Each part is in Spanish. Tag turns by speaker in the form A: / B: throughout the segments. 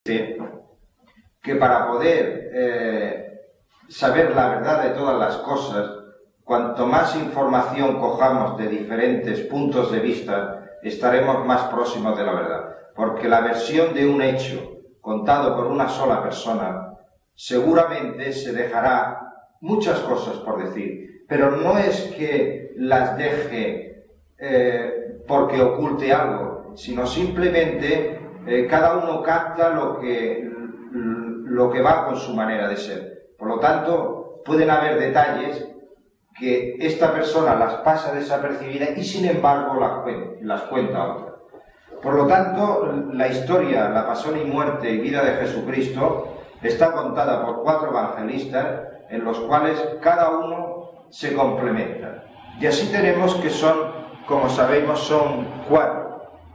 A: que para poder saber la verdad de todas las cosas, cuanto más información cojamos de diferentes puntos de vista, estaremos más próximos de la verdad. Porque la versión de un hecho contado por una sola persona, seguramente se dejará muchas cosas por decir, pero no es que las deje porque oculte algo, sino simplemente cada uno capta lo que va con su manera de ser. Por lo tanto, pueden haber detalles que esta persona las pasa desapercibidas y sin embargo las cuenta otra. Por lo tanto, la historia, la pasión y muerte y vida de Jesucristo está contada por 4 evangelistas en los cuales cada uno se complementa. Y así tenemos que son, como sabemos, son 4.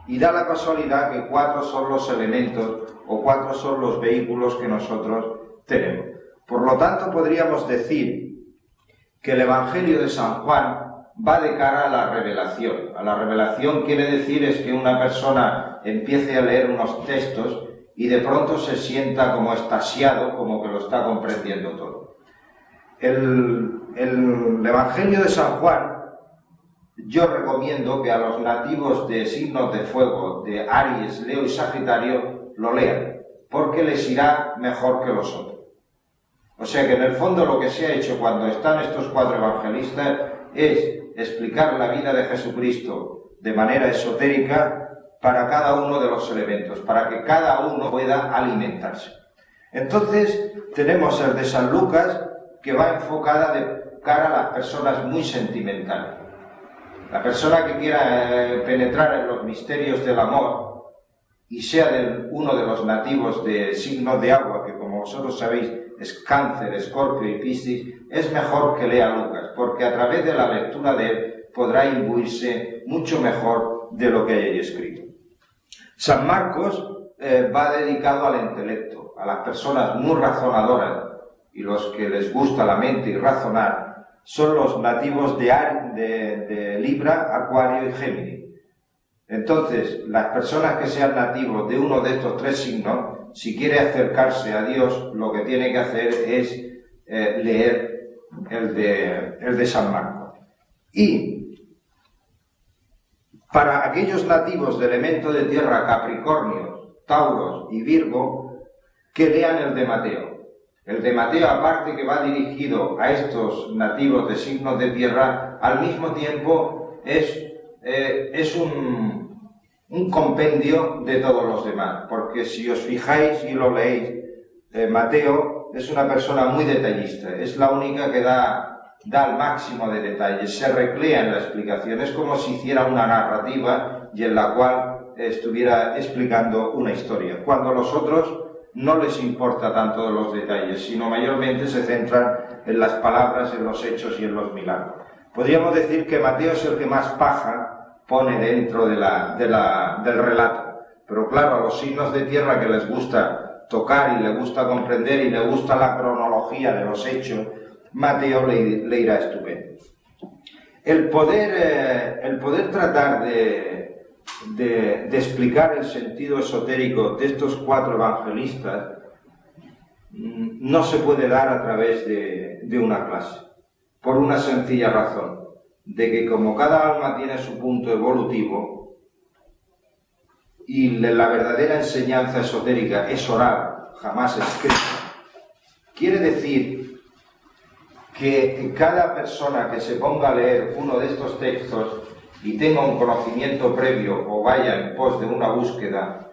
A: Y da la casualidad que 4 son los elementos o 4 son los vehículos que nosotros tenemos. Por lo tanto, podríamos decir que el Evangelio de San Juan va de cara a la revelación. A la revelación quiere decir es que una persona empiece a leer unos textos y de pronto se sienta como extasiado, como que lo está comprendiendo todo. El Evangelio de San Juan, yo recomiendo que a los nativos de signos de fuego, de Aries, Leo y Sagitario, lo lean, porque les irá mejor que los otros. O sea que en el fondo lo que se ha hecho cuando están estos 4 evangelistas es explicar la vida de Jesucristo de manera esotérica para cada uno de los elementos, para que cada uno pueda alimentarse. Entonces tenemos el de San Lucas, que va enfocada de cara a las personas muy sentimentales. La persona que quiera penetrar en los misterios del amor y sea uno de los nativos de signos de agua, que como vosotros sabéis es Cáncer, Escorpio y Piscis, es mejor que lea Lucas, porque a través de la lectura de él podrá imbuirse mucho mejor de lo que hay ahí escrito. San Marcos va dedicado al intelecto, a las personas muy razonadoras, y los que les gusta la mente y razonar son los nativos de Libra, Acuario y Géminis. Entonces, las personas que sean nativos de uno de estos 3 signos, si quiere acercarse a Dios, lo que tiene que hacer es leer el de San Marcos. Y para aquellos nativos de elemento de tierra, Capricornio, Tauros y Virgo, que lean el de Mateo. El de Mateo, aparte que va dirigido a estos nativos de signos de tierra, al mismo tiempo es un compendio de todos los demás, porque si os fijáis y lo leéis, Mateo es una persona muy detallista, es la única que da el máximo de detalles, se recrea en la explicación, es como si hiciera una narrativa y en la cual estuviera explicando una historia, cuando a los otros no les importa tanto de los detalles, sino mayormente se centran en las palabras, en los hechos y en los milagros. Podríamos decir que Mateo es el que más paja pone dentro del relato. Pero claro, a los signos de tierra que les gusta tocar y les gusta comprender y les gusta la cronología de los hechos, Mateo le irá estupendo. El poder tratar de explicar el sentido esotérico de estos 4 evangelistas no se puede dar a través de una clase, por una sencilla razón, de que como cada alma tiene su punto evolutivo y la verdadera enseñanza esotérica es oral, jamás escrita, quiere decir que cada persona que se ponga a leer uno de estos textos y tenga un conocimiento previo o vaya en pos de una búsqueda,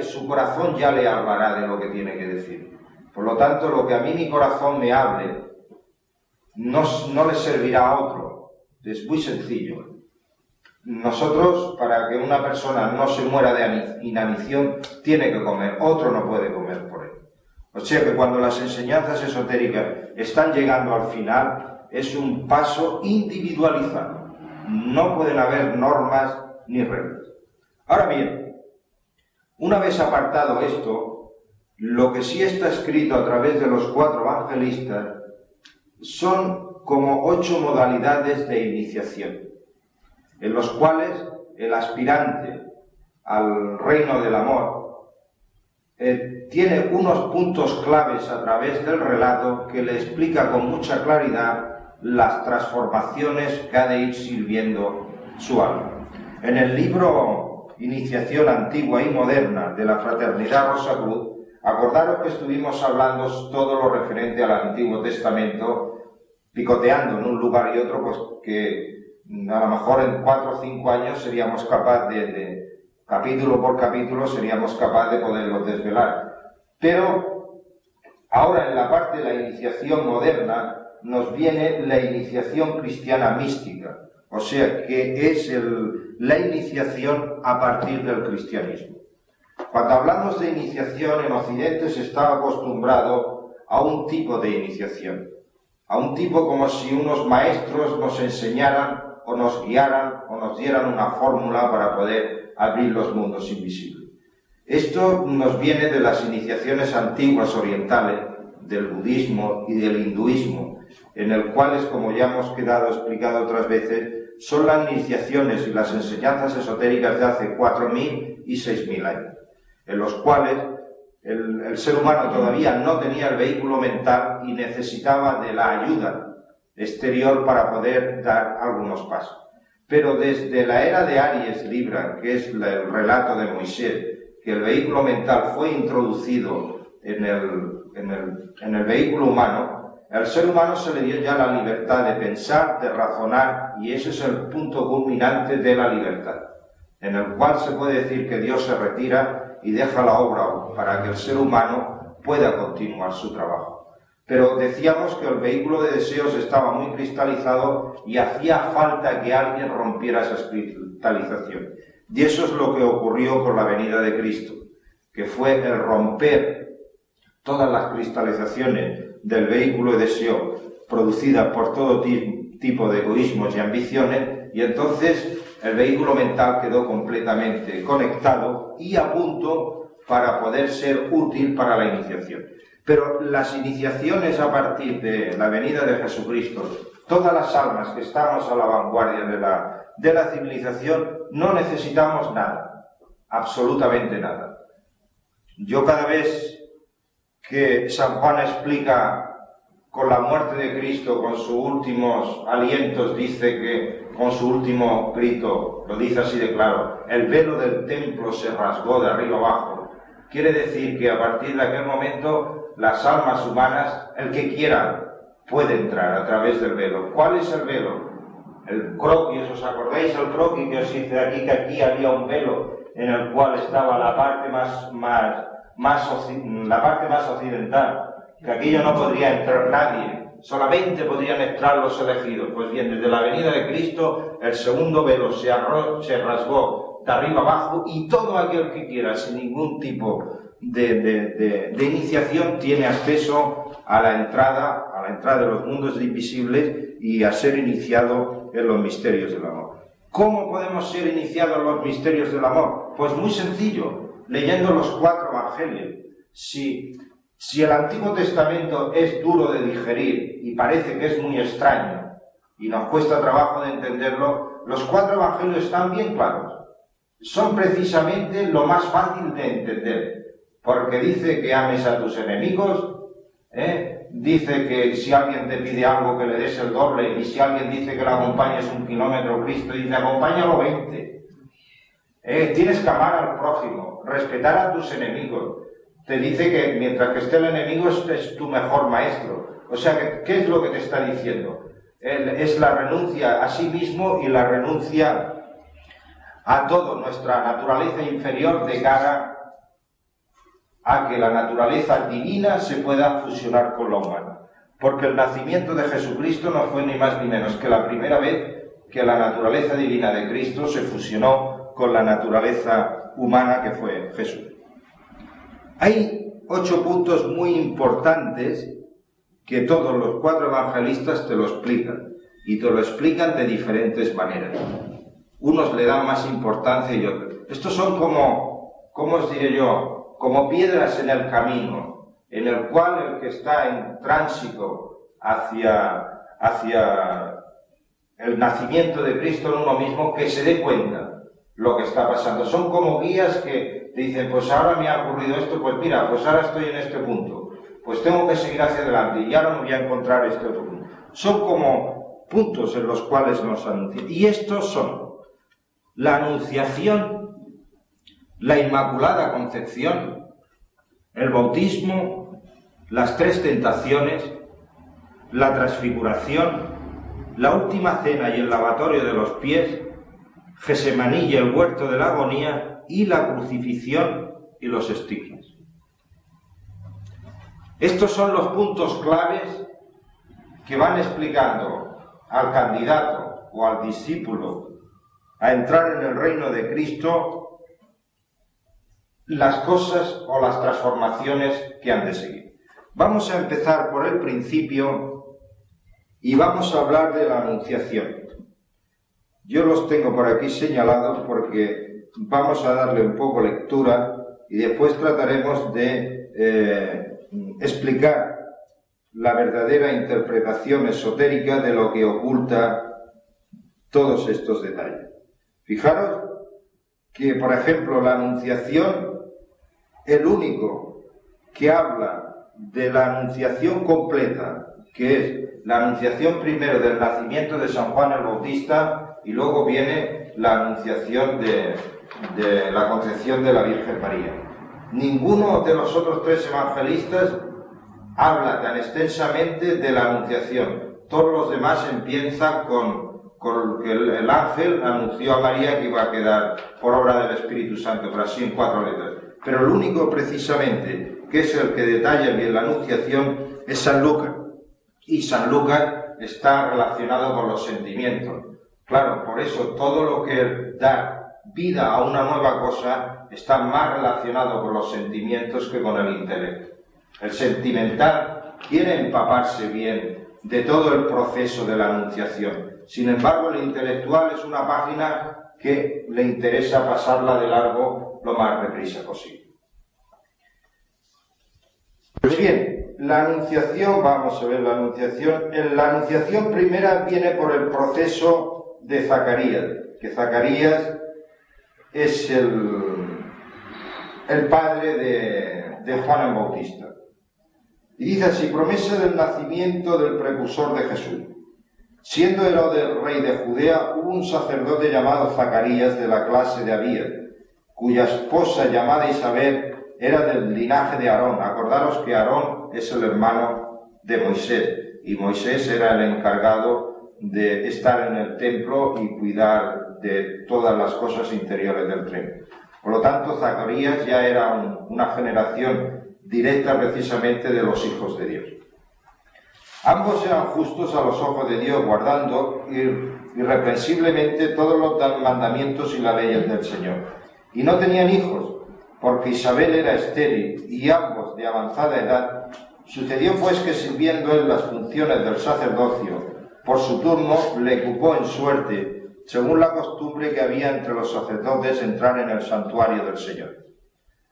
A: su corazón ya le hablará de lo que tiene que decir. Por lo tanto, lo que a mí mi corazón me hable no le servirá a otro. Es muy sencillo. Nosotros, para que una persona no se muera de inanición, tiene que comer, otro no puede comer por él. O sea que cuando las enseñanzas esotéricas están llegando al final, es un paso individualizado. No pueden haber normas ni reglas. Ahora bien, una vez apartado esto, lo que sí está escrito a través de los 4 evangelistas son como 8 modalidades de iniciación, en los cuales el aspirante al reino del amor tiene unos puntos claves a través del relato que le explica con mucha claridad las transformaciones que ha de ir sirviendo su alma. En el libro Iniciación Antigua y Moderna de la Fraternidad Rosa Cruz, acordaros que estuvimos hablando todo lo referente al Antiguo Testamento, picoteando en un lugar y otro, pues que a lo mejor en 4 o 5 años seríamos capaces de capítulo por capítulo, seríamos capaces de poderlos desvelar. Pero ahora en la parte de la iniciación moderna nos viene la iniciación cristiana mística, o sea que es la iniciación a partir del cristianismo. Cuando hablamos de iniciación en Occidente se está acostumbrado a un tipo de iniciación, a un tipo como si unos maestros nos enseñaran o nos guiaran o nos dieran una fórmula para poder abrir los mundos invisibles. Esto nos viene de las iniciaciones antiguas orientales, del budismo y del hinduismo, en el cual, como ya hemos quedado explicado otras veces, son las iniciaciones y las enseñanzas esotéricas de hace 4.000 y 6.000 años, en los cuales el ser humano todavía no tenía el vehículo mental y necesitaba de la ayuda exterior para poder dar algunos pasos. Pero desde la era de Aries Libra, que es el relato de Moisés, que el vehículo mental fue introducido en el vehículo humano, al ser humano se le dio ya la libertad de pensar, de razonar, y ese es el punto culminante de la libertad, en el cual se puede decir que Dios se retira y deja la obra para que el ser humano pueda continuar su trabajo. Pero decíamos que el vehículo de deseos estaba muy cristalizado y hacía falta que alguien rompiera esa cristalización. Y eso es lo que ocurrió con la venida de Cristo, que fue el romper todas las cristalizaciones del vehículo de deseo producidas por todo tipo de egoísmos y ambiciones, y entonces el vehículo mental quedó completamente conectado y a punto para poder ser útil para la iniciación. Pero las iniciaciones a partir de la venida de Jesucristo, todas las almas que estamos a la vanguardia de la civilización, no necesitamos nada, absolutamente nada. Yo cada vez que San Juan explica con la muerte de Cristo, con sus últimos alientos, dice que con su último grito, lo dice así de claro, el velo del templo se rasgó de arriba abajo. Quiere decir que a partir de aquel momento las almas humanas, el que quiera, puede entrar a través del velo. ¿Cuál es el velo? El croquis, ¿os acordáis el croquis que os hice aquí, que aquí había un velo en el cual estaba la parte más occidental, que aquello no podría entrar nadie, solamente podrían entrar los elegidos? Pues bien, desde la venida de Cristo, el segundo velo se rasgó de arriba abajo y todo aquel que quiera, sin ningún tipo de iniciación, tiene acceso a la entrada de los mundos invisibles y a ser iniciado en los misterios del amor. ¿Cómo podemos ser iniciados en los misterios del amor? Pues muy sencillo, leyendo los 4 evangelios. Si el Antiguo Testamento es duro de digerir y parece que es muy extraño y nos cuesta trabajo de entenderlo, los 4 evangelios están bien claros. Son precisamente lo más fácil de entender, porque dice que ames a tus enemigos, dice que si alguien te pide algo que le des el doble, y si alguien dice que lo acompañes 1 kilómetro, Cristo dice acompáñalo 20. Tienes que amar al prójimo, respetar a tus enemigos. Te dice que mientras que esté el enemigo es tu mejor maestro. O sea, ¿qué es lo que te está diciendo? Es la renuncia a sí mismo y la renuncia a toda nuestra naturaleza inferior de cara a que la naturaleza divina se pueda fusionar con la humana. Porque el nacimiento de Jesucristo no fue ni más ni menos que la primera vez que la naturaleza divina de Cristo se fusionó con la naturaleza humana que fue Jesús. Hay 8 puntos muy importantes que todos los 4 evangelistas te lo explican, y te lo explican de diferentes maneras. Unos le dan más importancia y otros. Estos son como, ¿cómo os diré yo? Como piedras en el camino, en el cual el que está en tránsito hacia el nacimiento de Cristo en uno mismo, que se dé cuenta lo que está pasando. Son como guías que dicen, pues ahora me ha ocurrido esto, pues mira, pues ahora estoy en este punto, pues tengo que seguir hacia adelante y ahora me voy a encontrar este otro punto. Son como puntos en los cuales nos anuncian. Y estos son la Anunciación, la Inmaculada Concepción, el bautismo, las tres tentaciones, la transfiguración, la última cena y el lavatorio de los pies, Gesemaní y el huerto de la agonía, y la crucifixión y los estigmas. Estos son los puntos claves que van explicando al candidato o al discípulo a entrar en el reino de Cristo las cosas o las transformaciones que han de seguir. Vamos a empezar por el principio y vamos a hablar de la Anunciación. Yo los tengo por aquí señalados porque vamos a darle un poco lectura y después trataremos de explicar la verdadera interpretación esotérica de lo que oculta todos estos detalles. Fijaros que, por ejemplo, la Anunciación, el único que habla de la Anunciación completa, que es la Anunciación primero del nacimiento de San Juan el Bautista y luego viene la Anunciación de la concepción de la Virgen María. Ninguno de los otros tres evangelistas habla tan extensamente de la Anunciación. Todos los demás empiezan con que el ángel anunció a María que iba a quedar por obra del Espíritu Santo, pero así en 4 letras. Pero el único precisamente que es el que detalla bien la Anunciación es San Lucas. Y San Lucas está relacionado con los sentimientos. Claro, por eso todo lo que da vida a una nueva cosa está más relacionado con los sentimientos que con el intelecto. El sentimental quiere empaparse bien de todo el proceso de la Anunciación. Sin embargo, el intelectual es una página que le interesa pasarla de largo lo más deprisa posible. Pues bien, la Anunciación, vamos a ver la Anunciación. La Anunciación primera viene por el proceso de Zacarías, que Zacarías es el padre de Juan el Bautista. Y dice así: promesa del nacimiento del precursor de Jesús. Siendo Herodes rey de Judea, hubo un sacerdote llamado Zacarías de la clase de Abías, cuya esposa llamada Isabel era del linaje de Aarón. Acordaros que Aarón es el hermano de Moisés, y Moisés era el encargado de estar en el templo y cuidar de todas las cosas interiores del templo. Por lo tanto, Zacarías ya era una generación directa precisamente de los hijos de Dios. Ambos eran justos a los ojos de Dios, guardando irreprensiblemente todos los mandamientos y las leyes del Señor. Y no tenían hijos, porque Isabel era estéril, y ambos de avanzada edad. Sucedió pues que, sirviendo él las funciones del sacerdocio, por su turno le cupo en suerte, según la costumbre que había entre los sacerdotes, entrar en el santuario del Señor,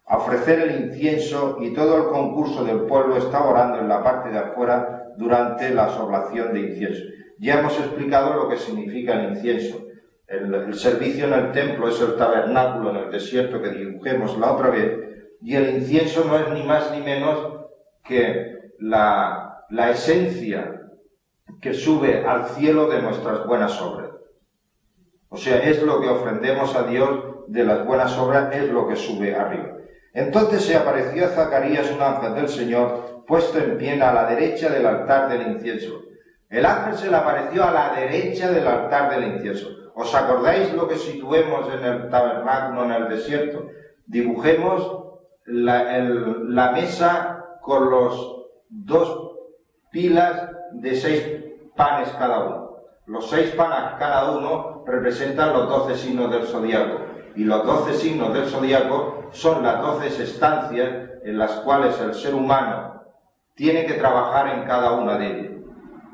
A: a ofrecer el incienso, y todo el concurso del pueblo estaba orando en la parte de afuera durante la oblación de incienso. Ya hemos explicado lo que significa el incienso. El servicio en el templo es el tabernáculo en el desierto que dibujemos la otra vez, y el incienso no es ni más ni menos que la esencia que sube al cielo de nuestras buenas obras. O sea, es lo que ofrendemos a Dios de las buenas obras, es lo que sube arriba. Entonces se apareció a Zacarías un ángel del Señor, puesto en pie a la derecha del altar del incienso. El ángel se le apareció a la derecha del altar del incienso. ¿Os acordáis lo que situemos en el tabernáculo en el desierto? Dibujemos la mesa con los 2 pilas de 6 panes cada uno. Los 6 panes cada uno representan los 12 signos del zodiaco. Y los 12 signos del zodiaco son las 12 estancias en las cuales el ser humano tiene que trabajar en cada una de ellas.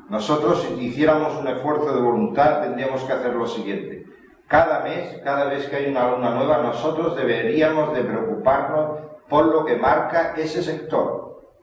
A: Nosotros, si hiciéramos un esfuerzo de voluntad, tendríamos que hacer lo siguiente. Cada mes, cada vez que hay una luna nueva, nosotros deberíamos de preocuparnos por lo que marca ese sector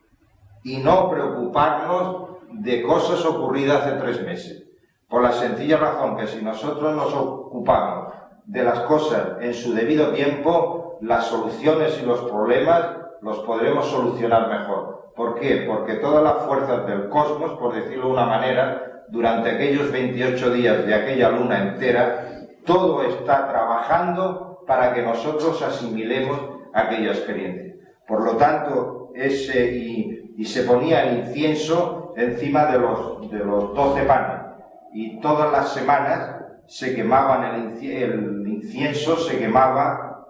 A: y no preocuparnos de cosas ocurridas hace 3 meses. Por la sencilla razón que si nosotros nos ocupamos de las cosas en su debido tiempo, las soluciones y los problemas los podremos solucionar mejor. ¿Por qué? Porque todas las fuerzas del cosmos, por decirlo de una manera, durante aquellos 28 días de aquella luna entera, todo está trabajando para que nosotros asimilemos aquella experiencia. Por lo tanto, y se ponía el incienso encima de los 12 panes, y todas las semanas se quemaban el incienso, se quemaba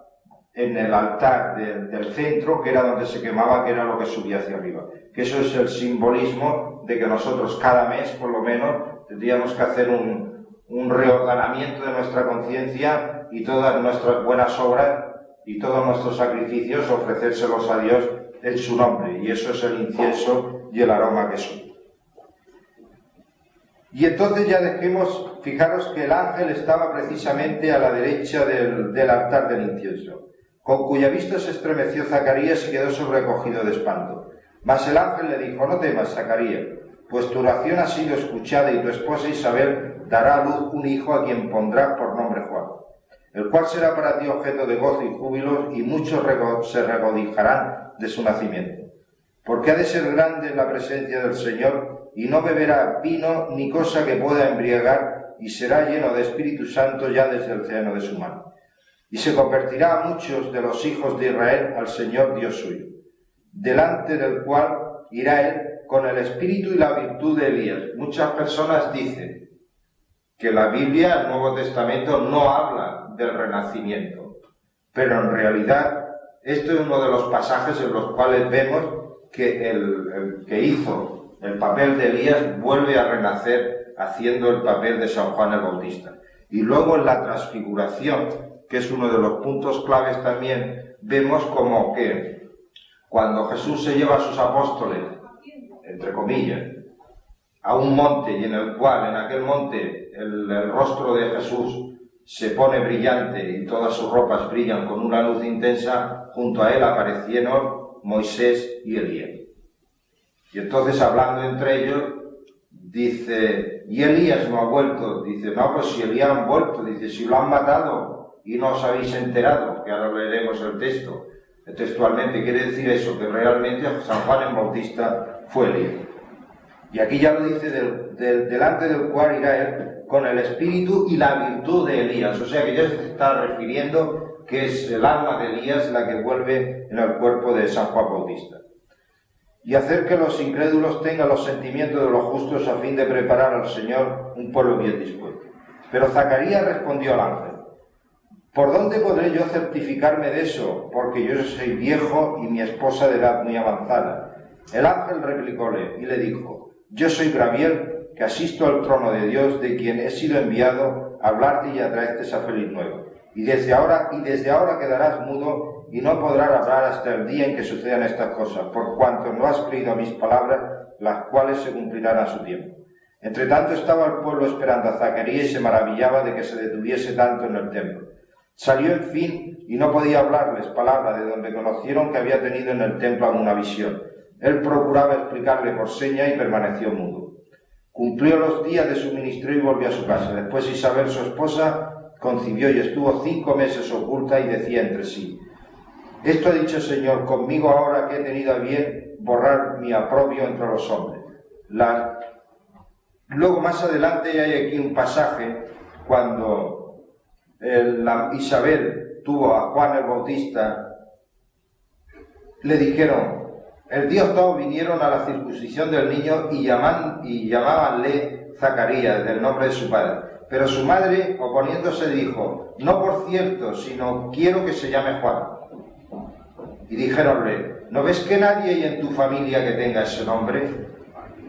A: en el altar del centro, que era donde se quemaba, que era lo que subía hacia arriba. Que eso es el simbolismo de que nosotros cada mes, por lo menos, tendríamos que hacer un reordenamiento de nuestra conciencia y todas nuestras buenas obras y todos nuestros sacrificios ofrecérselos a Dios en su nombre. Y eso es el incienso y el aroma que son. Y entonces ya fijaros que el ángel estaba precisamente a la derecha del altar del incienso, con cuya vista se estremeció Zacarías y quedó sobrecogido de espanto. Mas el ángel le dijo: no temas, Zacarías, pues tu oración ha sido escuchada y tu esposa Isabel dará a luz un hijo a quien pondrá por nombre Juan, el cual será para ti objeto de gozo y júbilo, y muchos se regocijarán de su nacimiento. Porque ha de ser grande en la presencia del Señor, y no beberá vino ni cosa que pueda embriagar, y será lleno de Espíritu Santo ya desde el seno de su mano. Y se convertirá a muchos de los hijos de Israel al Señor Dios suyo, delante del cual irá él con el espíritu y la virtud de Elías. Muchas personas dicen que la Biblia, el Nuevo Testamento, no habla del renacimiento, pero en realidad esto es uno de los pasajes en los cuales vemos que el que hizo el papel de Elías vuelve a renacer haciendo el papel de San Juan el Bautista. Y luego en la transfiguración, que es uno de los puntos claves también, vemos como que cuando Jesús se lleva a sus apóstoles, entre comillas, a un monte, y en el cual, en aquel monte, el rostro de Jesús se pone brillante y todas sus ropas brillan con una luz intensa, junto a él aparecieron Moisés y Elías. Y entonces, hablando entre ellos, dice: ¿y Elías no ha vuelto? Dice: no, pues si Elías ha vuelto. Dice: si lo han matado y no os habéis enterado, que ahora leeremos el texto. Textualmente quiere decir eso, que realmente San Juan el Bautista fue Elías. Y aquí ya lo dice, delante del cual irá él con el espíritu y la virtud de Elías. O sea que ya se está refiriendo que es el alma de Elías la que vuelve en el cuerpo de San Juan Bautista. Y hacer que los incrédulos tengan los sentimientos de los justos a fin de preparar al Señor un pueblo bien dispuesto. Pero Zacarías respondió al ángel: ¿por dónde podré yo certificarme de eso? Porque yo soy viejo y mi esposa de edad muy avanzada. El ángel replicóle y le dijo: yo soy Gabriel, que asisto al trono de Dios, de quien he sido enviado a hablarte y a traerte esa feliz nueva. Y desde ahora quedarás mudo y no podrás hablar hasta el día en que sucedan estas cosas, por cuanto no has creído a mis palabras, las cuales se cumplirán a su tiempo. Entre tanto estaba el pueblo esperando a Zacarías y se maravillaba de que se detuviese tanto en el templo. Salió en fin y no podía hablarles palabra, de donde conocieron que había tenido en el templo alguna visión. Él procuraba explicarle por seña y permaneció mudo. Cumplió los días de su ministerio y volvió a su casa. Después Isabel, su esposa, concibió y estuvo 5 meses oculta y decía entre sí: esto ha dicho el Señor, conmigo ahora que he tenido a bien borrar mi aprobio entre los hombres. Luego más adelante hay aquí un pasaje cuando Isabel tuvo a Juan el Bautista, le dijeron: el Dios todo vinieron a la circuncisión del niño y llamábanle Zacarías, del nombre de su padre. Pero su madre, oponiéndose, dijo: no por cierto, sino quiero que se llame Juan. Y dijéronle: ¿no ves que nadie hay en tu familia que tenga ese nombre?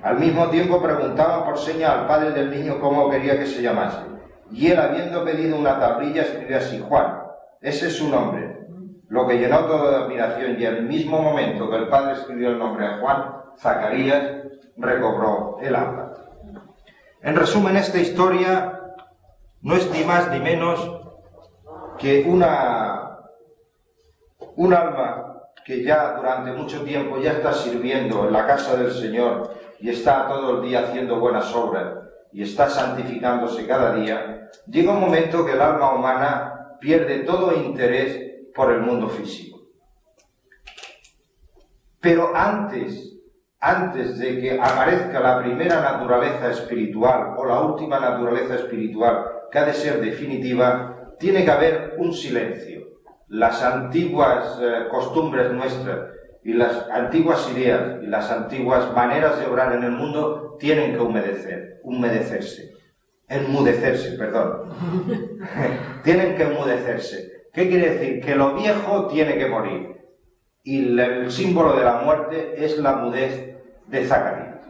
A: Al mismo tiempo preguntaban por seña al padre del niño cómo quería que se llamase. Y él, habiendo pedido una tablilla, escribió así: Juan, ese es su nombre. Lo que llenó todo de admiración, y al mismo momento que el padre escribió el nombre de Juan, Zacarías recobró el alma. En resumen, esta historia no es ni más ni menos que un alma que ya durante mucho tiempo ya está sirviendo en la casa del Señor y está todo el día haciendo buenas obras y está santificándose cada día. Llega un momento que el alma humana pierde todo interés por el mundo físico. Pero antes de que aparezca la primera naturaleza espiritual o la última naturaleza espiritual, que ha de ser definitiva, tiene que haber un silencio. Las antiguas costumbres nuestras y las antiguas ideas y las antiguas maneras de obrar en el mundo tienen que enmudecerse, perdón. Tienen que enmudecerse. ¿Qué quiere decir? Que lo viejo tiene que morir. Y el símbolo de la muerte es la mudez de Zacarías.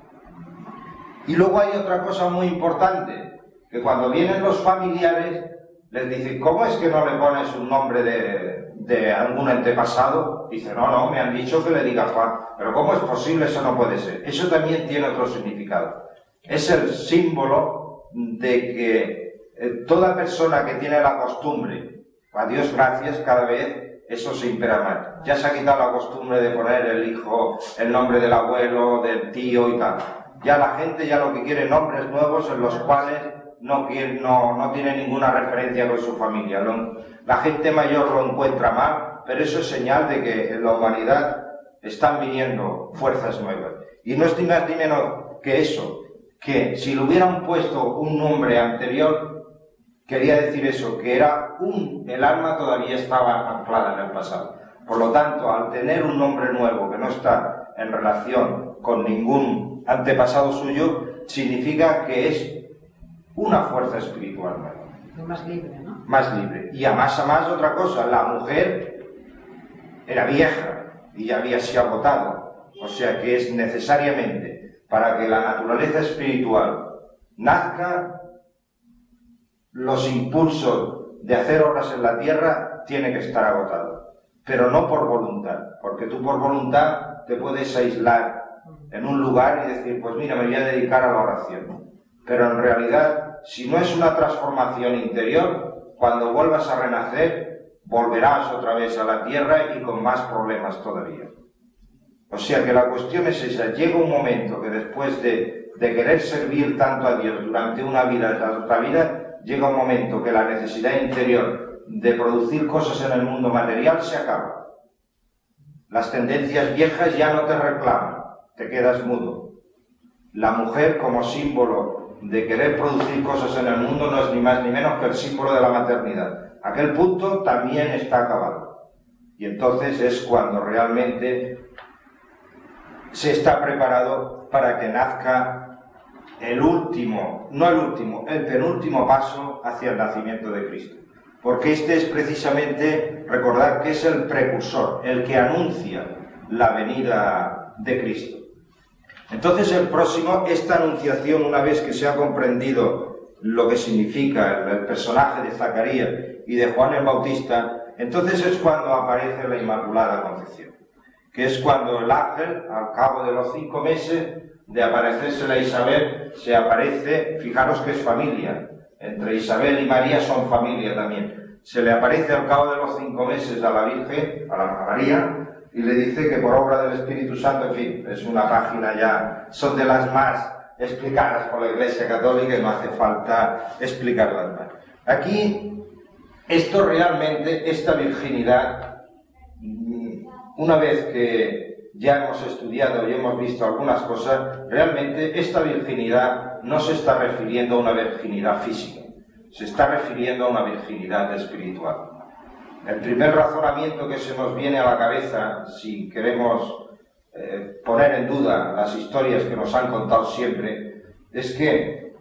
A: Y luego hay otra cosa muy importante, que cuando vienen los familiares les dicen, ¿cómo es que no le pones un nombre de algún antepasado? Dice, no, me han dicho que le diga Juan. Pero ¿cómo es posible? Eso no puede ser. Eso también tiene otro significado. Es el símbolo de que toda persona que tiene la costumbre, a Dios gracias, cada vez eso se impera más. Ya se ha quitado la costumbre de poner el hijo, el nombre del abuelo, del tío y tal. Ya la gente ya lo que quiere nombres nuevos en los cuales no tiene ninguna referencia con su familia. La gente mayor lo encuentra mal, pero eso es señal de que en la humanidad están viniendo fuerzas nuevas. Y no es ni más ni menos que eso, que si le hubieran puesto un nombre anterior, quería decir eso, que el alma todavía estaba anclada en el pasado. Por lo tanto, al tener un nombre nuevo que no está en relación con ningún antepasado suyo, significa que es una fuerza espiritual nueva.
B: Más libre, ¿no?
A: Más libre. Y a más otra cosa, la mujer era vieja y ya había sido agotado. O sea que es necesariamente, para que la naturaleza espiritual nazca, los impulsos de hacer obras en la tierra tienen que estar agotados. Pero no por voluntad, porque tú por voluntad te puedes aislar en un lugar y decir, pues mira, me voy a dedicar a la oración. Pero en realidad, si no es una transformación interior, cuando vuelvas a renacer, volverás otra vez a la tierra y con más problemas todavía. O sea que la cuestión es esa, llega un momento que después de querer servir tanto a Dios durante una vida tras otra vida, llega un momento que la necesidad interior de producir cosas en el mundo material se acaba. Las tendencias viejas ya no te reclaman, te quedas mudo. La mujer como símbolo de querer producir cosas en el mundo no es ni más ni menos que el símbolo de la maternidad. Aquel punto también está acabado. Y entonces es cuando realmente se está preparado para que nazca el penúltimo paso hacia el nacimiento de Cristo. Porque este es precisamente, recordar que es el precursor, el que anuncia la venida de Cristo. Entonces el próximo, esta anunciación, una vez que se ha comprendido lo que significa el personaje de Zacarías y de Juan el Bautista, entonces es cuando aparece la Inmaculada Concepción, que es cuando el ángel, al cabo de los 5 meses de aparecérsele a Isabel, se aparece, fijaros que es familia, entre Isabel y María son familia también, se le aparece al cabo de los 5 meses a la Virgen, a María, y le dice que por obra del Espíritu Santo, en fin, es una página ya, son de las más explicadas por la Iglesia Católica y no hace falta explicarlas más. Aquí, esto realmente, esta virginidad, una vez que ya hemos estudiado y hemos visto algunas cosas, realmente esta virginidad no se está refiriendo a una virginidad física, se está refiriendo a una virginidad espiritual. El primer razonamiento que se nos viene a la cabeza, si queremos poner en duda las historias que nos han contado siempre, es que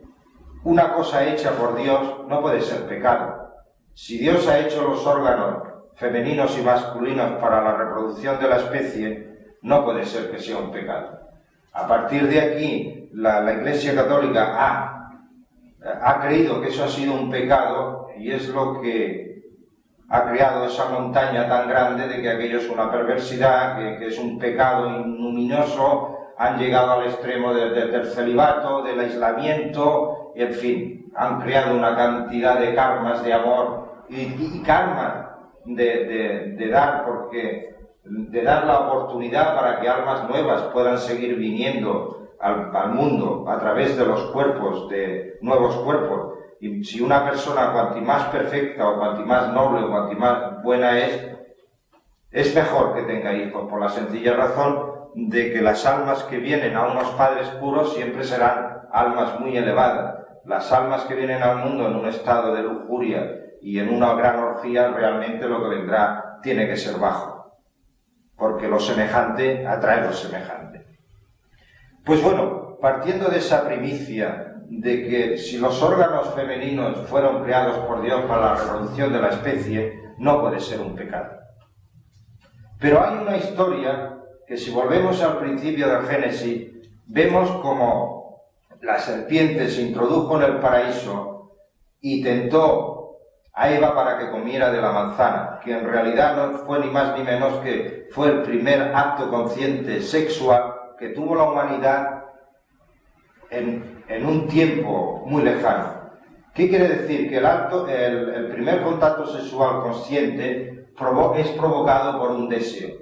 A: una cosa hecha por Dios no puede ser pecado. Si Dios ha hecho los órganos femeninos y masculinos para la reproducción de la especie, no puede ser que sea un pecado. A partir de aquí, la Iglesia Católica ha creído que eso ha sido un pecado y es lo que ha creado esa montaña tan grande de que aquello es una perversidad, que es un pecado inuminoso. Han llegado al extremo del celibato, del aislamiento, y en fin, han creado una cantidad de karmas de amor y karma de dar la oportunidad para que almas nuevas puedan seguir viniendo al mundo a través de los cuerpos, de nuevos cuerpos. Y si una persona cuanto más perfecta o cuanto más noble o cuanto más buena es mejor que tenga hijos, por la sencilla razón de que las almas que vienen a unos padres puros siempre serán almas muy elevadas. Las almas que vienen al mundo en un estado de lujuria y en una gran orgía, realmente lo que vendrá tiene que ser bajo, porque lo semejante atrae lo semejante. Pues bueno, partiendo de esa primicia de que si los órganos femeninos fueron creados por Dios para la reproducción de la especie, no puede ser un pecado. Pero hay una historia que, si volvemos al principio del Génesis, vemos como la serpiente se introdujo en el paraíso y tentó a Eva para que comiera de la manzana, que en realidad no fue ni más ni menos que fue el primer acto consciente sexual que tuvo la humanidad en un tiempo muy lejano. ¿Qué quiere decir? Que el primer contacto sexual consciente es provocado por un deseo.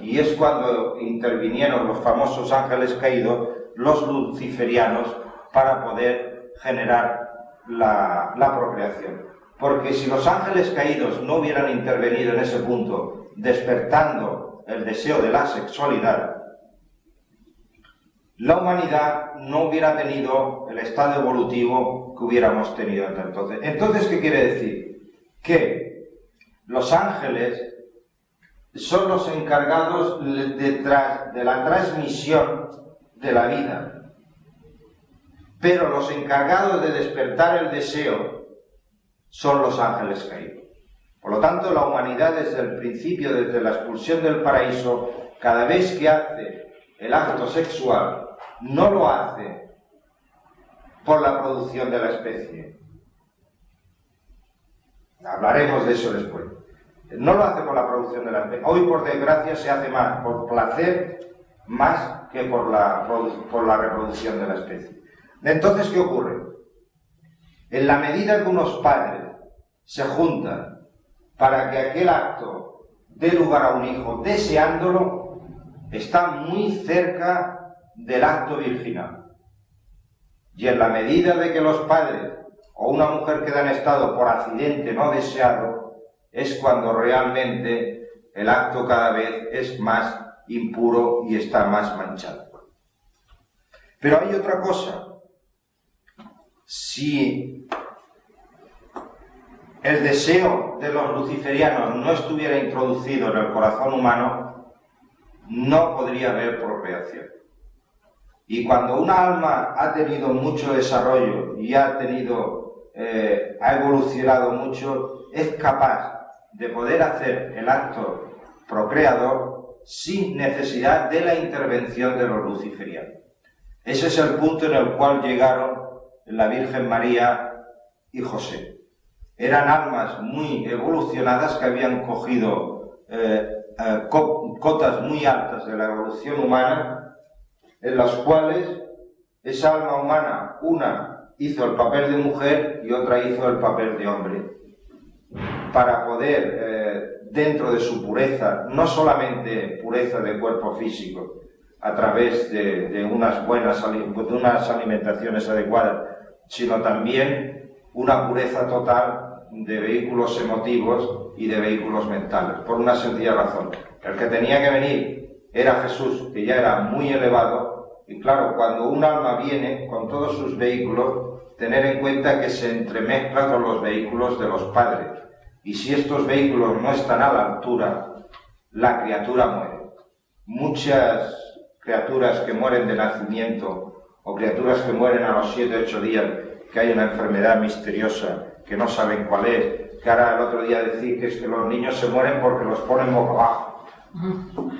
A: Y es cuando intervinieron los famosos ángeles caídos, los luciferianos, para poder generar la procreación. Porque si los ángeles caídos no hubieran intervenido en ese punto, despertando el deseo de la sexualidad, la humanidad no hubiera tenido el estado evolutivo que hubiéramos tenido hasta entonces. Entonces, ¿qué quiere decir? Que los ángeles son los encargados de la transmisión de la vida, pero los encargados de despertar el deseo son los ángeles caídos. Por lo tanto, la humanidad desde el principio, desde la expulsión del paraíso, cada vez que hace el acto sexual, no lo hace por la producción de la especie. Hablaremos de eso después. No lo hace por la producción de la especie. Hoy, por desgracia, se hace más por placer más que por la reproducción de la especie. Entonces, ¿qué ocurre? En la medida que unos padres se juntan para que aquel acto dé lugar a un hijo deseándolo, está muy cerca del acto virginal. Y en la medida de que los padres o una mujer queda en estado por accidente no deseado, es cuando realmente el acto cada vez es más impuro y está más manchado. Pero hay otra cosa. Si el deseo de los luciferianos no estuviera introducido en el corazón humano, no podría haber procreación. Y cuando una alma ha tenido mucho desarrollo y ha evolucionado mucho, es capaz de poder hacer el acto procreador sin necesidad de la intervención de los luciferianos. Ese es el punto en el cual llegaron la Virgen María y José. Eran almas muy evolucionadas que habían cogido cotas muy altas de la evolución humana, en las cuales esa alma humana, una hizo el papel de mujer y otra hizo el papel de hombre, para poder, dentro de su pureza, no solamente pureza de cuerpo físico, a través de unas alimentaciones adecuadas, sino también una pureza total de vehículos emotivos y de vehículos mentales, por una sencilla razón. El que tenía que venir era Jesús, que ya era muy elevado, y claro, cuando un alma viene con todos sus vehículos, tener en cuenta que se entremezcla con los vehículos de los padres, y si estos vehículos no están a la altura, la criatura muere. Muchas criaturas que mueren de nacimiento, o criaturas que mueren a los 7 o 8 días, que hay una enfermedad misteriosa que no saben cuál es, que ahora el otro día decir que es que los niños se mueren porque los ponen boca abajo,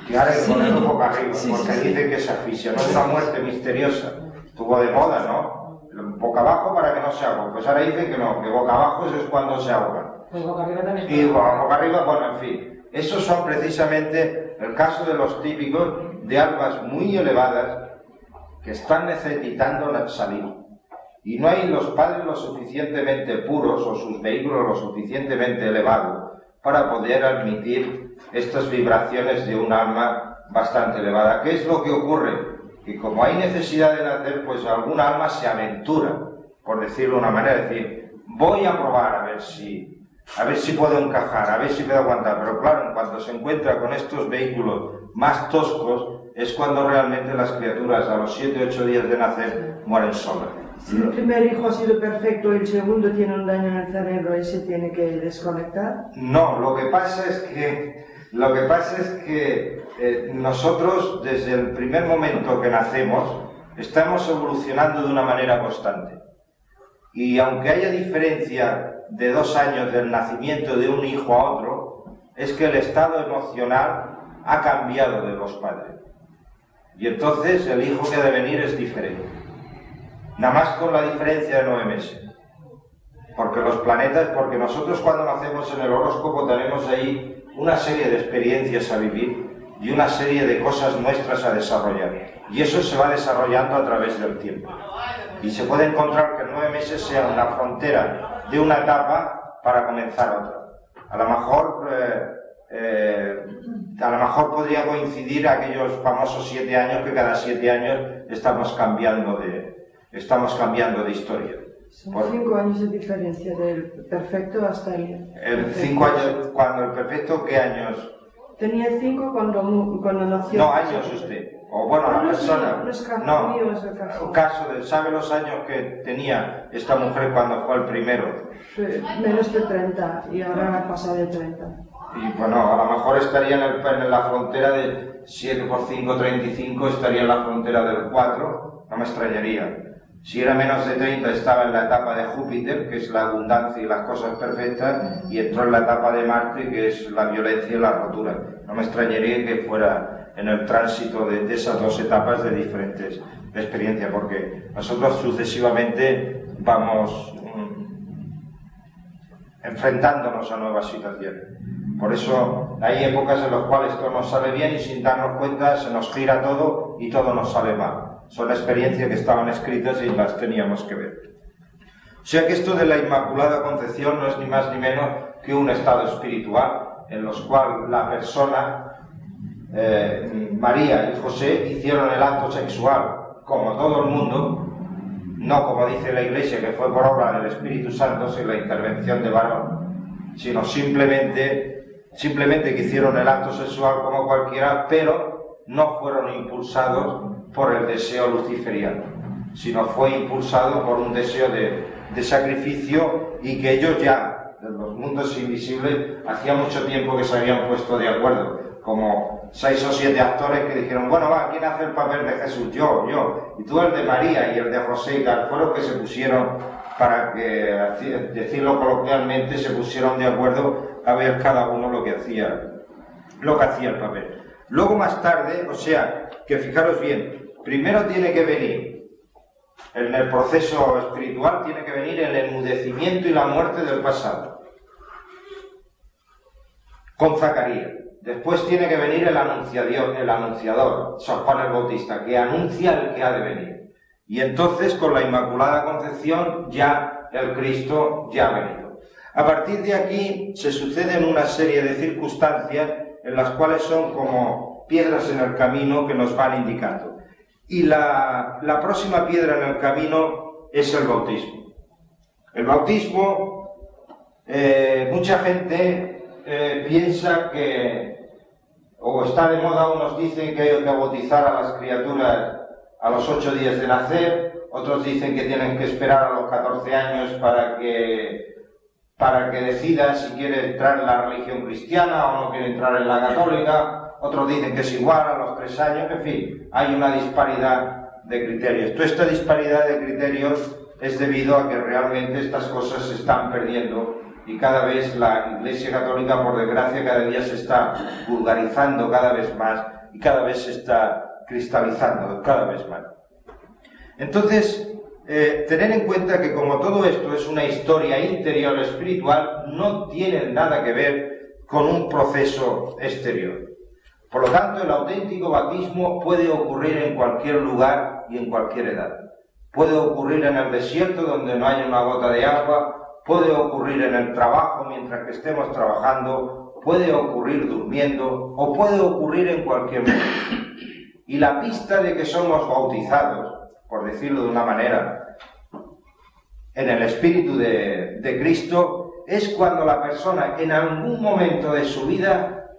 A: que ahora hay que ponerlos boca arriba, porque dicen que se asfixia. No es una muerte misteriosa, estuvo de moda, ¿no? Boca abajo para que no se ahogan. Pues ahora dicen que no, que boca abajo eso es cuando se ahogan.
B: Pues boca arriba también.
A: Y boca arriba, bueno, en fin. Esos son precisamente el caso de los típicos de almas muy elevadas que están necesitando salir. Y no hay los padres lo suficientemente puros o sus vehículos lo suficientemente elevados para poder admitir estas vibraciones de un alma bastante elevada. ¿Qué es lo que ocurre? Que como hay necesidad de nacer, pues alguna alma se aventura, por decirlo de una manera, es decir, voy a probar a ver si puedo encajar, a ver si puedo aguantar. Pero claro, en cuanto se encuentra con estos vehículos más toscos, es cuando realmente las criaturas a los 7 o 8 días de nacer mueren solas.
B: Si el primer hijo ha sido perfecto y el segundo tiene un daño en el cerebro y se tiene que desconectar.
A: No, lo que pasa es que nosotros desde el primer momento que nacemos estamos evolucionando de una manera constante. Y aunque haya diferencia de 2 años del nacimiento de un hijo a otro, es que el estado emocional ha cambiado de los padres. Y entonces el hijo que ha de venir es diferente. Nada más con la diferencia de 9 meses. Porque los planetas, porque nosotros cuando nacemos en el horóscopo tenemos ahí una serie de experiencias a vivir y una serie de cosas nuestras a desarrollar. Y eso se va desarrollando a través del tiempo. Y se puede encontrar que 9 meses sean la frontera de una etapa para comenzar otra. A lo mejor podría coincidir aquellos famosos 7 años que cada 7 años estamos cambiando de historia.
B: Son 5 años de diferencia del perfecto hasta el
A: 5 años, cuando el perfecto, ¿qué años?
B: Tenía 5 cuando nació.
A: No, años usted. O bueno, la persona.
B: No,
A: ¿sabe los años que tenía esta mujer cuando fue el primero?
B: Menos de 30 y ahora ha pasado de 30.
A: Y bueno, a lo mejor estaría en la frontera de 7 por 5, 35, estaría en la frontera del 4, no me extrañaría. Si era menos de 30 estaba en la etapa de Júpiter, que es la abundancia y las cosas perfectas, y entró en la etapa de Marte, que es la violencia y la rotura. No me extrañaría que fuera en el tránsito de esas 2 etapas de diferentes experiencias, porque nosotros sucesivamente vamos enfrentándonos a nuevas situaciones. Por eso hay épocas en las cuales todo nos sale bien y sin darnos cuenta se nos gira todo y todo nos sale mal. Son experiencias que estaban escritas y las teníamos que ver. O sea que esto de la Inmaculada Concepción no es ni más ni menos que un estado espiritual en los cual la persona, María y José, hicieron el acto sexual como todo el mundo, no como dice la Iglesia que fue por obra del Espíritu Santo sin la intervención de varón, sino simplemente que hicieron el acto sexual como cualquiera, pero no fueron impulsados por el deseo luciferiano, sino fue impulsado por un deseo de sacrificio, y que ellos ya, de los mundos invisibles, hacía mucho tiempo que se habían puesto de acuerdo, como 6 o 7 actores que dijeron, bueno, va, ¿quién hace el papel de Jesús? Yo, y tú el de María y el de José y tal. Fueron los que se pusieron, para que, decirlo coloquialmente, se pusieron de acuerdo a ver cada uno lo que hacía el papel. Luego más tarde, o sea, que fijaros bien, primero tiene que venir, en el proceso espiritual tiene que venir el enmudecimiento y la muerte del pasado, con Zacarías. Después tiene que venir el anunciador, San Juan el Bautista, que anuncia el que ha de venir. Y entonces, con la Inmaculada Concepción, ya el Cristo ya ha venido. A partir de aquí se suceden una serie de circunstancias en las cuales son como piedras en el camino que nos van indicando. Y la próxima piedra en el camino es el bautismo. El bautismo, mucha gente piensa que, o está de moda, unos dicen que hay que bautizar a las criaturas a los 8 días de nacer, otros dicen que tienen que esperar a los 14 años para que decida si quiere entrar en la religión cristiana o no quiere entrar en la católica, otros dicen que es igual a los 3 años, en fin, hay una disparidad de criterios. Toda esta disparidad de criterios es debido a que realmente estas cosas se están perdiendo y cada vez la Iglesia Católica, por desgracia, cada día se está vulgarizando cada vez más y cada vez se está cristalizando cada vez más. Entonces, tener en cuenta que como todo esto es una historia interior espiritual, no tiene nada que ver con un proceso exterior. Por lo tanto, el auténtico bautismo puede ocurrir en cualquier lugar y en cualquier edad. Puede ocurrir en el desierto donde no haya una gota de agua, puede ocurrir en el trabajo mientras que estemos trabajando, puede ocurrir durmiendo o puede ocurrir en cualquier momento. Y la pista de que somos bautizados, por decirlo de una manera en el Espíritu de Cristo, es cuando la persona en algún momento de su vida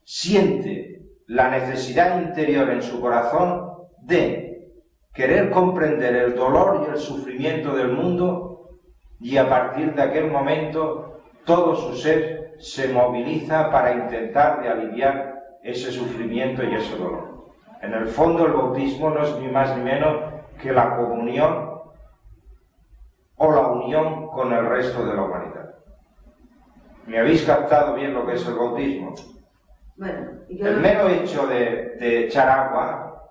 A: siente la necesidad interior en su corazón de querer comprender el dolor y el sufrimiento del mundo, y a partir de aquel momento todo su ser se moviliza para intentar de aliviar ese sufrimiento y ese dolor. En el fondo, el bautismo no es ni más ni menos que la comunión o la unión con el resto de la humanidad. ¿Me habéis captado bien lo que es el bautismo?
B: Bueno,
A: El mero hecho de echar agua,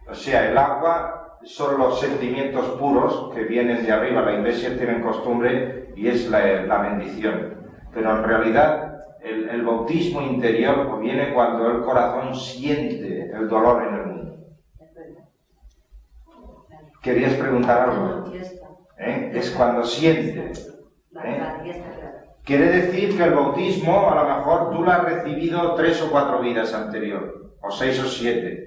A: o sea, el agua son los sentimientos puros que vienen de arriba. La Iglesia tiene costumbre y es la bendición. Pero en realidad el bautismo interior viene cuando el corazón siente el dolor en el mundo. ¿Querías preguntar algo? Es cuando siente. Quiere decir que el bautismo, a lo mejor tú lo has recibido 3 o 4 vidas anteriores, o 6 o 7.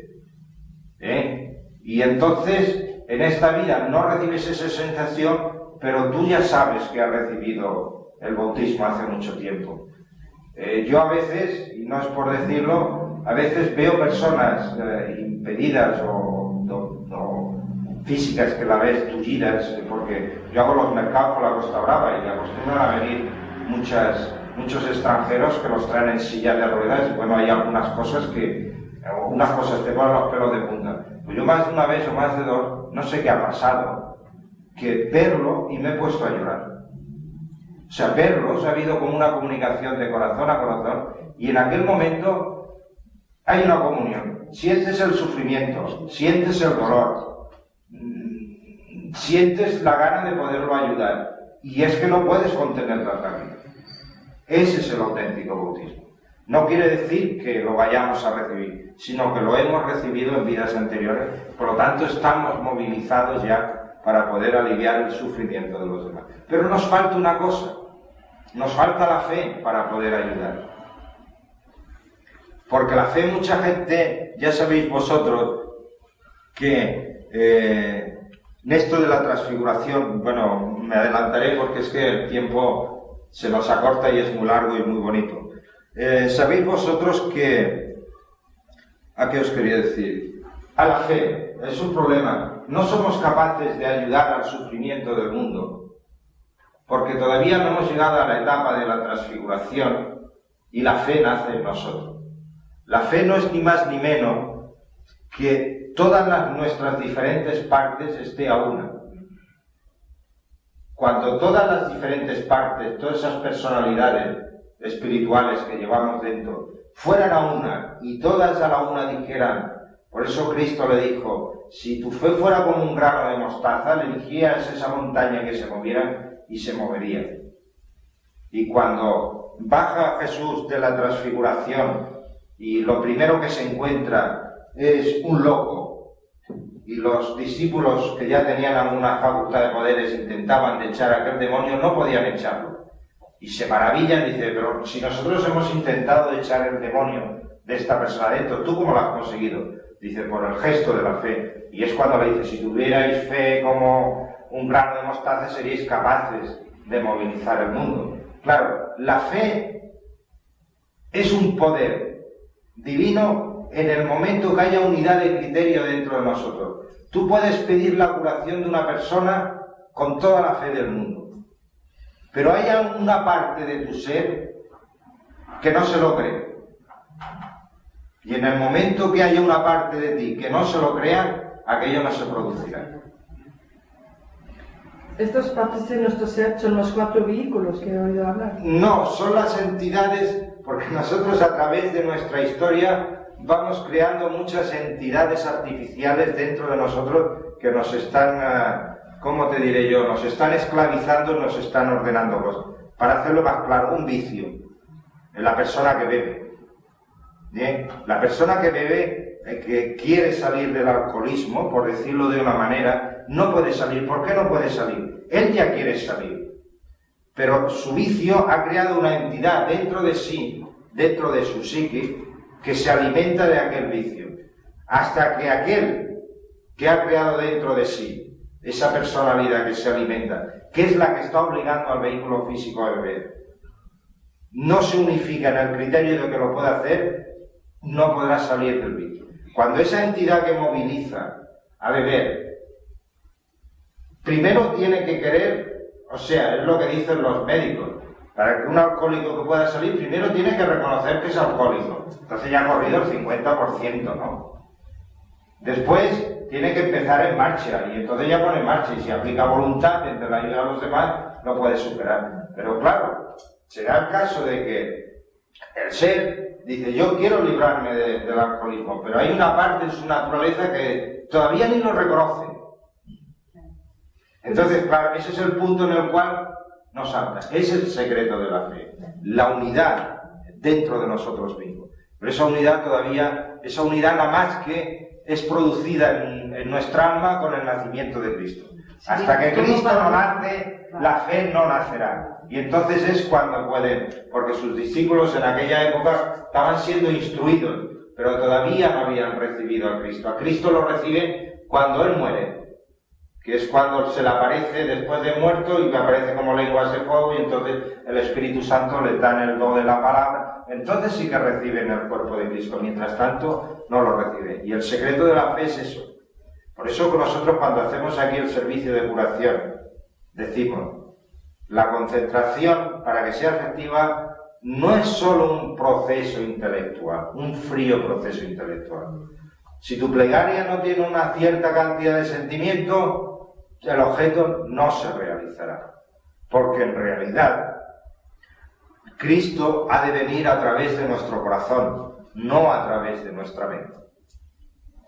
A: Y entonces, en esta vida no recibes esa sensación, pero tú ya sabes que has recibido el bautismo hace mucho tiempo. Yo a veces, y no es por decirlo, a veces veo personas impedidas o físicas que la ves tullidas, porque yo hago los mercados por la Costa Brava y acostumbran a venir muchos extranjeros que los traen en silla de ruedas, y bueno, hay algunas cosas te ponen los pelos de punta. Pues yo más de una vez o más de 2, no sé qué ha pasado, que verlo y me he puesto a llorar. O sea, verlos ha habido como una comunicación de corazón a corazón, y en aquel momento hay una comunión. Sientes el sufrimiento, sientes el dolor, sientes la gana de poderlo ayudar, y es que no puedes contener la lágrimas. Ese es el auténtico bautismo. No quiere decir que lo vayamos a recibir, sino que lo hemos recibido en vidas anteriores, por lo tanto estamos movilizados ya para poder aliviar el sufrimiento de los demás. Pero nos falta una cosa, nos falta la fe para poder ayudar. Porque la fe, mucha gente, ya sabéis vosotros, que en esto de la transfiguración, bueno, me adelantaré porque es que el tiempo se nos acorta y es muy largo y muy bonito. Sabéis vosotros que, ¿a qué os quería decir? A la fe, es un problema. No somos capaces de ayudar al sufrimiento del mundo, porque todavía no hemos llegado a la etapa de la transfiguración y la fe nace en nosotros. La fe no es ni más ni menos que todas nuestras diferentes partes esté a una. Cuando todas las diferentes partes, todas esas personalidades espirituales que llevamos dentro, fueran a una y todas a la una dijeran, por eso Cristo le dijo, si tu fe fuera como un grano de mostaza, le dirías a esa montaña que se moviera y se movería. Y cuando baja Jesús de la transfiguración y lo primero que se encuentra es un loco, y los discípulos que ya tenían alguna facultad de poderes intentaban de echar a aquel demonio, no podían echarlo. Y se maravillan, dice, pero si nosotros hemos intentado echar el demonio de esta persona dentro, ¿tú cómo lo has conseguido? Dice, por el gesto de la fe. Y es cuando le dice, si tuvierais fe como un grano de mostaza, seríais capaces de movilizar el mundo. Claro, la fe es un poder divino en el momento que haya unidad de criterio dentro de nosotros. Tú puedes pedir la curación de una persona con toda la fe del mundo, pero hay una parte de tu ser que no se lo cree. Y en el momento que haya una parte de ti que no se lo crea, aquello no se producirá.
B: Estas partes de nuestro ser son los 4 vehículos que he oído hablar.
A: No, son las entidades, porque nosotros a través de nuestra historia vamos creando muchas entidades artificiales dentro de nosotros que nos están, ¿cómo te diré yo? Nos están esclavizando, nos están ordenando cosas. Para hacerlo más claro, un vicio en la persona que bebe. ¿Bien? La persona que bebe, que quiere salir del alcoholismo, por decirlo de una manera, no puede salir. ¿Por qué no puede salir? Él ya quiere salir, pero su vicio ha creado una entidad dentro de sí, dentro de su psique, que se alimenta de aquel vicio, hasta que aquel que ha creado dentro de sí esa personalidad que se alimenta que es la que está obligando al vehículo físico a beber, no se unifica en el criterio de que lo puede hacer, no podrá salir del vicio. Cuando esa entidad que moviliza a beber, primero tiene que querer, o sea, es lo que dicen los médicos, para que un alcohólico que pueda salir, primero tiene que reconocer que es alcohólico. Entonces ya ha corrido el 50%, ¿no? Después tiene que empezar en marcha, y entonces ya pone en marcha, y si aplica voluntad, entre la ayuda a los demás, lo puede superar. Pero claro, será el caso de que el ser dice, yo quiero librarme del alcoholismo, pero hay una parte en su naturaleza que todavía ni lo reconoce. Entonces, claro, ese es el punto en el cual nos salta. Ese es el secreto de la fe, la unidad dentro de nosotros mismos. Pero esa unidad todavía, esa unidad nada más que es producida en nuestra alma con el nacimiento de Cristo. Hasta que Cristo no nace, la fe no nacerá. Y entonces es cuando pueden, porque sus discípulos en aquella época estaban siendo instruidos, pero todavía no habían recibido a Cristo. A Cristo lo reciben cuando Él muere, que es cuando se le aparece después de muerto y le aparece como lenguas de fuego, y entonces el Espíritu Santo les da el don de la palabra. Entonces sí que reciben el cuerpo de Cristo, mientras tanto no lo reciben. Y el secreto de la fe es eso. Por eso que nosotros cuando hacemos aquí el servicio de curación, decimos, la concentración para que sea efectiva no es solo un proceso intelectual, un frío proceso intelectual. Si tu plegaria no tiene una cierta cantidad de sentimiento, el objeto no se realizará. Porque en realidad Cristo ha de venir a través de nuestro corazón, no a través de nuestra mente.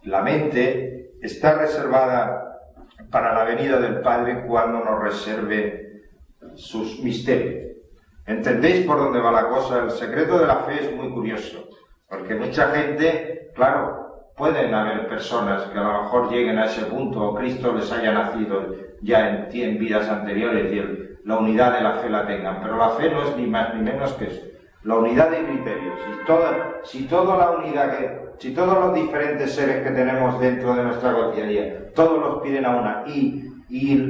A: La mente está reservada para la venida del Padre cuando nos reserve sus misterios. ¿Entendéis por dónde va la cosa? El secreto de la fe es muy curioso, porque mucha gente, claro, pueden haber personas que a lo mejor lleguen a ese punto, o Cristo les haya nacido ya en vidas anteriores y la unidad de la fe la tengan, pero la fe no es ni más ni menos que eso, la unidad de criterios. Si todos los diferentes seres que tenemos dentro de nuestra cotidianidad, todos los piden a una y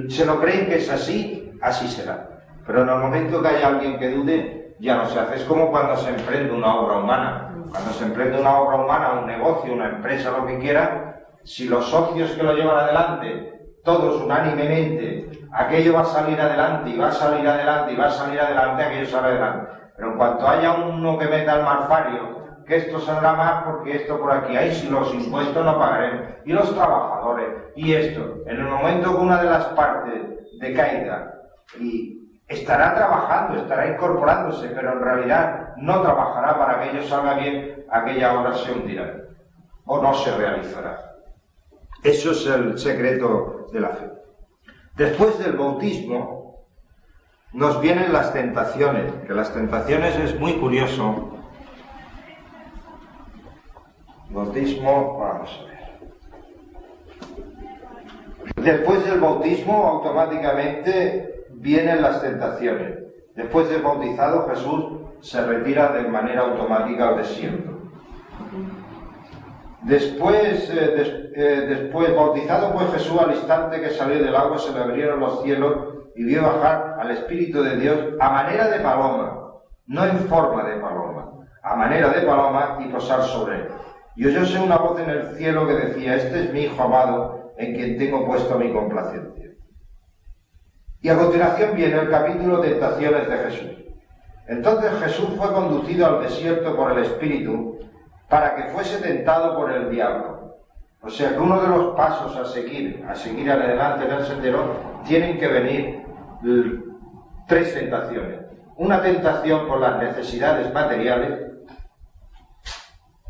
A: se lo creen que es así, así será. Pero en el momento que haya alguien que dude, ya no se hace. Es como cuando se emprende una obra humana. Cuando se emprende una obra humana, un negocio, una empresa, lo que quiera, si los socios que lo llevan adelante, todos unánimemente, aquello va a salir adelante, y va a salir adelante, y va a salir adelante, aquello sale adelante. Pero en cuanto haya uno que meta el malfario, que esto saldrá más porque esto por aquí, ahí si los impuestos no pagaremos, y los trabajadores, y esto, en el momento que una de las partes decaiga, y estará trabajando, estará incorporándose, pero en realidad no trabajará para que ello salga bien, aquella obra se hundirá o no se realizará. Eso es el secreto de la fe. Después del bautismo nos vienen las tentaciones, que las tentaciones es muy curioso. Bautismo, vamos a ver. Después del bautismo automáticamente vienen las tentaciones. Después de bautizado, Jesús se retira de manera automática al desierto. Después bautizado, pues Jesús, al instante que salió del agua, se le abrieron los cielos y vio bajar al Espíritu de Dios a manera de paloma, no en forma de paloma, a manera de paloma, y posar sobre él. Y oyóse una voz en el cielo que decía: este es mi Hijo amado, en quien tengo puesto mi complacencia. Y a continuación viene el capítulo Tentaciones de Jesús. Entonces Jesús fue conducido al desierto por el Espíritu para que fuese tentado por el diablo. O sea que uno de los pasos a seguir adelante del sendero, tienen que venir 3 tentaciones. Una tentación por las necesidades materiales,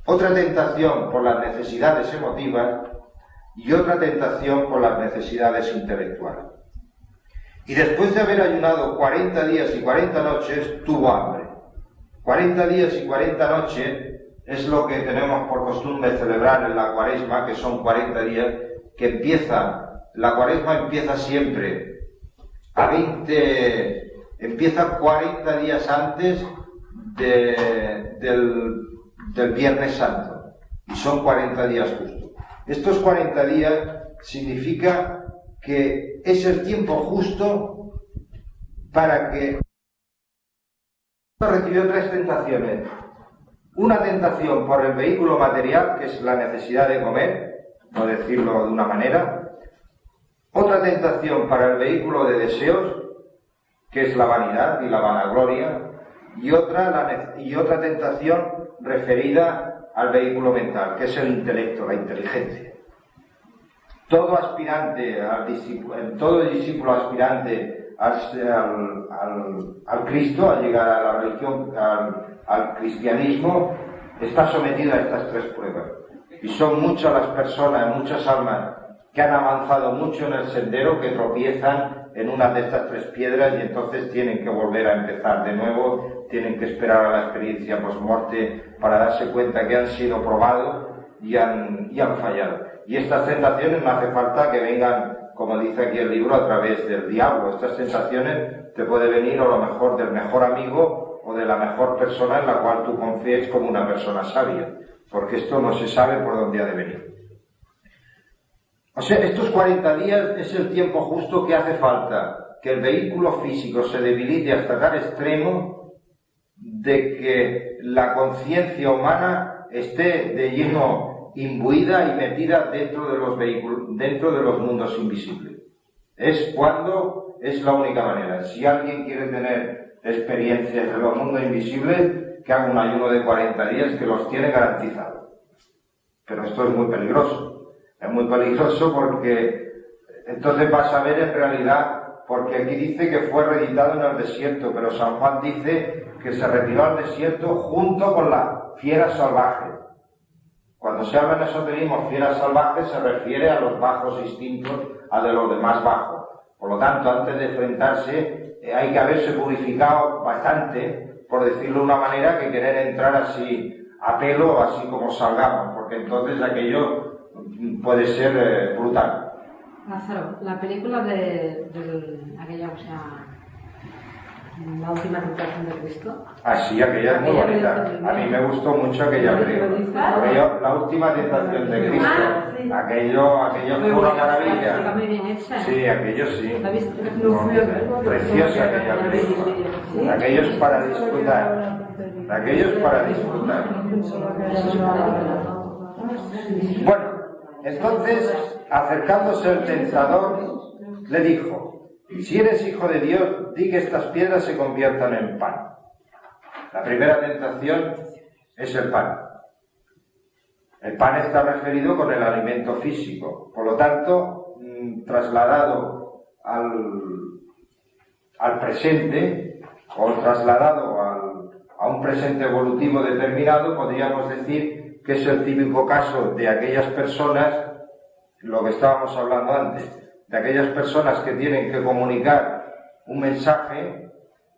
A: otra tentación por las necesidades emotivas y otra tentación por las necesidades intelectuales. Y después de haber ayunado 40 días y 40 noches, tuvo hambre. 40 días y 40 noches es lo que tenemos por costumbre celebrar en la Cuaresma, que son 40 días, la Cuaresma empieza siempre empieza 40 días antes del Viernes Santo, y son 40 días justos. Estos 40 días significa que es el tiempo justo para que recibió tres tentaciones. Una tentación por el vehículo material, que es la necesidad de comer, por decirlo de una manera. Otra tentación para el vehículo de deseos, que es la vanidad y la vanagloria. Y otra tentación referida al vehículo mental, que es el intelecto, la inteligencia. Todo discípulo aspirante al Cristo, al llegar a la religión, al cristianismo, está sometido a estas tres pruebas. Y son muchas las personas, muchas almas que han avanzado mucho en el sendero, que tropiezan en una de estas tres piedras y entonces tienen que volver a empezar de nuevo, tienen que esperar a la experiencia post-morte para darse cuenta que han sido probados y han fallado. Y estas tentaciones no hace falta que vengan, como dice aquí el libro, a través del diablo. Estas tentaciones te puede venir a lo mejor del mejor amigo o de la mejor persona en la cual tú confíes como una persona sabia, porque esto no se sabe por dónde ha de venir. O sea, estos 40 días es el tiempo justo que hace falta que el vehículo físico se debilite hasta tal extremo de que la conciencia humana esté de lleno imbuida y metida dentro de los vehículos, dentro de los mundos invisibles. Es la única manera. Si alguien quiere tener experiencias de los mundos invisibles, que haga un ayuno de 40 días que los tiene garantizados. Pero esto es muy peligroso. Es muy peligroso porque entonces vas a ver en realidad, porque aquí dice que fue reeditado en el desierto, pero San Juan dice que se retiró al desierto junto con las fieras salvajes. Cuando se habla en esoterismo fieras salvajes se refiere a los bajos instintos, a de los demás bajos. Por lo tanto, antes de enfrentarse hay que haberse purificado bastante, por decirlo de una manera, que querer entrar así a pelo, así como salgamos, porque entonces aquello puede ser brutal.
C: Lázaro, la película de aquella, o sea, la última tentación de Cristo.
A: Ah, sí, aquella es muy bonita. A mí me gustó mucho aquella película. La última tentación de Cristo. Aquello fue una maravilla.
C: Está muy bien hecha.
A: Sí, aquello sí.
C: ¿La viste?
A: Preciosa aquella película. Aquello es para disfrutar. Aquello es para disfrutar. Bueno, entonces, acercándose el tentador, le dijo: si eres hijo de Dios, di que estas piedras se conviertan en pan. La primera tentación es el pan. El pan está referido con el alimento físico. Por lo tanto, trasladado al presente, o trasladado a un presente evolutivo determinado, podríamos decir que es el típico caso de aquellas personas, lo que estábamos hablando antes, de aquellas personas que tienen que comunicar un mensaje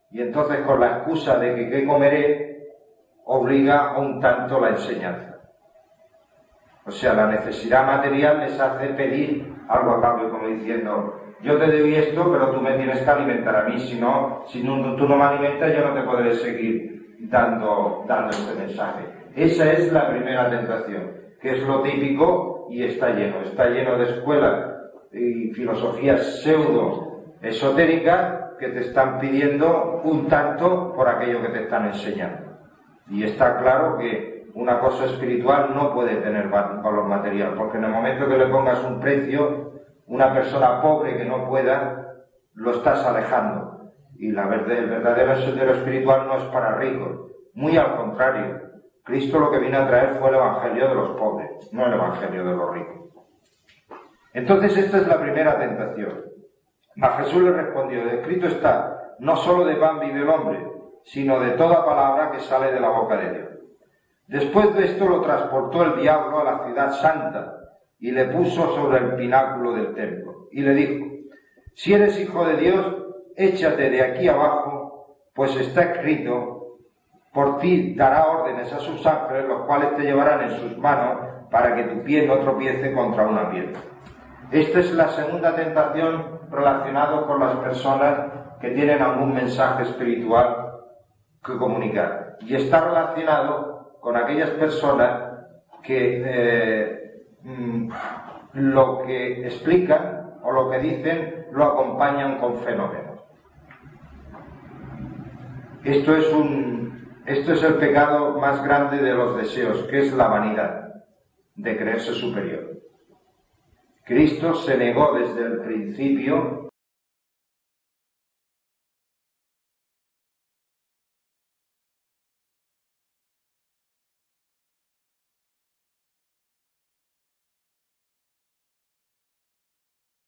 A: y entonces con la excusa de que qué comeré, obliga a un tanto la enseñanza. O sea, la necesidad material les hace pedir algo a cambio, como diciendo: yo te doy esto, pero tú me tienes que alimentar a mí, si tú no me alimentas, yo no te podré seguir dando este mensaje. Esa es la primera tentación, que es lo típico y está lleno de escuelas y filosofías pseudo-esotéricas que te están pidiendo un tanto por aquello que te están enseñando. Y está claro que una cosa espiritual no puede tener valor material, porque en el momento que le pongas un precio, una persona pobre que no pueda, lo estás alejando. Y el verdadero sendero espiritual no es para ricos, muy al contrario. Cristo lo que vino a traer fue el evangelio de los pobres, no el evangelio de los ricos. Entonces esta es la primera tentación. A Jesús le respondió: escrito está, no solo de pan vive el hombre, sino de toda palabra que sale de la boca de Dios. Después de esto lo transportó el diablo a la ciudad santa y le puso sobre el pináculo del templo. Y le dijo: si eres hijo de Dios, échate de aquí abajo, pues está escrito: por ti dará órdenes a sus ángeles, los cuales te llevarán en sus manos para que tu pie no tropiece contra una piedra. Esta es la segunda tentación relacionada con las personas que tienen algún mensaje espiritual que comunicar. Y está relacionado con aquellas personas que lo que explican o lo que dicen lo acompañan con fenómenos. Esto es el pecado más grande de los deseos, que es la vanidad, de creerse superior. Cristo se negó desde el principio